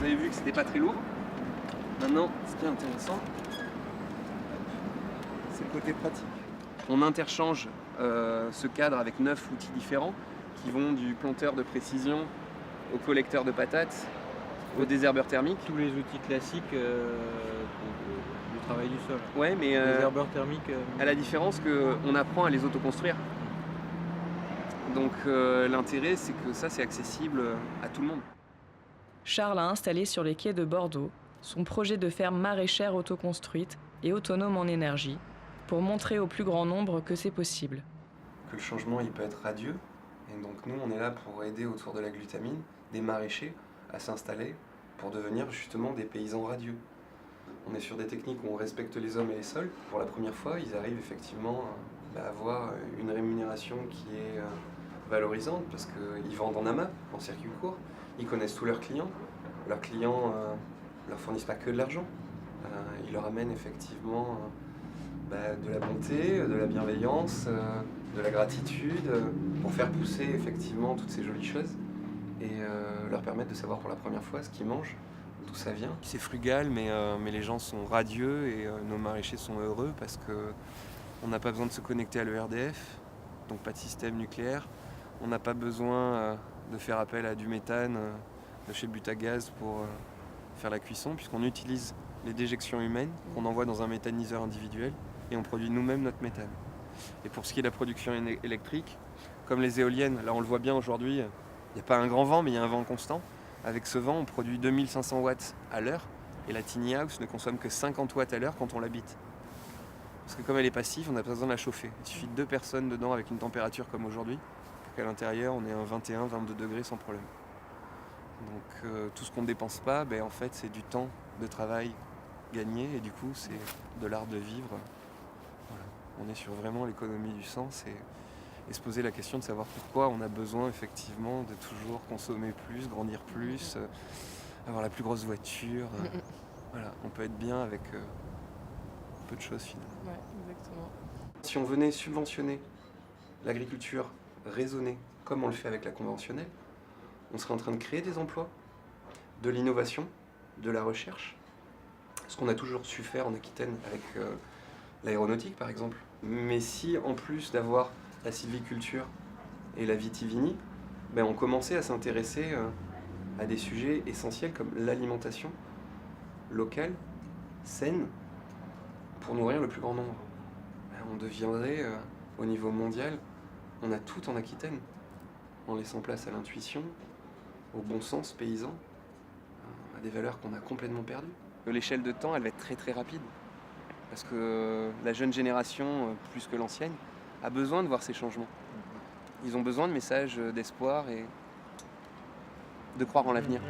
avez vu que c'était pas très lourd. Maintenant, ce qui est intéressant, c'est le côté pratique. On interchange ce cadre avec 9 outils différents qui vont du planteur de précision au collecteur de patates, au désherbeur thermique. Tous les outils classiques du travail du sol. Ouais, mais Désherbeur thermique. à la différence qu'on apprend à les autoconstruire. Donc l'intérêt, c'est que ça, c'est accessible à tout le monde. Charles a installé sur les quais de Bordeaux son projet de ferme maraîchère autoconstruite et autonome en énergie pour montrer au plus grand nombre que c'est possible. Que le changement, il peut être radieux. Et donc nous, on est là pour aider autour de la glutamine des maraîchers à s'installer pour devenir justement des paysans radieux. On est sur des techniques où on respecte les hommes et les sols. Pour la première fois, ils arrivent effectivement à avoir une rémunération qui est valorisante parce qu'ils vendent en amas, en circuit court. Ils connaissent tous leurs clients. Leurs clients ne leur fournissent pas que de l'argent. Ils leur amènent effectivement de la bonté, de la bienveillance, de la gratitude, pour faire pousser effectivement toutes ces jolies choses et leur permettre de savoir pour la première fois ce qu'ils mangent, d'où ça vient. C'est frugal, mais les gens sont radieux et nos maraîchers sont heureux parce qu'on n'a pas besoin de se connecter à l'ERDF, donc pas de système nucléaire. On n'a pas besoin de faire appel à du méthane de chez Butagaz pour faire la cuisson, puisqu'on utilise les déjections humaines qu'on envoie dans un méthaniseur individuel et on produit nous-mêmes notre méthane. Et pour ce qui est de la production électrique, comme les éoliennes, là on le voit bien aujourd'hui, il n'y a pas un grand vent, mais il y a un vent constant. Avec ce vent, on produit 2500 watts à l'heure et la tiny house ne consomme que 50 watts à l'heure quand on l'habite. Parce que comme elle est passive, on n'a pas besoin de la chauffer. Il suffit de 2 personnes dedans avec une température comme aujourd'hui pour qu'à l'intérieur on ait un 21-22 degrés sans problème. Donc tout ce qu'on ne dépense pas, en fait c'est du temps de travail gagné et du coup c'est de l'art de vivre. Voilà. On est sur vraiment l'économie du sens et se poser la question de savoir pourquoi on a besoin effectivement de toujours consommer plus, grandir plus, avoir la plus grosse voiture. Voilà, on peut être bien avec peu de choses finalement. Ouais, exactement. Si on venait subventionner l'agriculture raisonnée comme on le fait avec la conventionnelle, on serait en train de créer des emplois, de l'innovation, de la recherche, ce qu'on a toujours su faire en Aquitaine avec l'aéronautique par exemple. Mais si en plus d'avoir la sylviculture et la vitivinie, on commençait à s'intéresser à des sujets essentiels comme l'alimentation locale, saine, pour nourrir le plus grand nombre. On deviendrait, au niveau mondial, on a tout en Aquitaine, en laissant place à l'intuition, au bon sens paysan, à des valeurs qu'on a complètement perdues. L'échelle de temps, elle va être très très rapide, parce que la jeune génération, plus que l'ancienne, a besoin de voir ces changements. Ils ont besoin de messages d'espoir et de croire en l'avenir.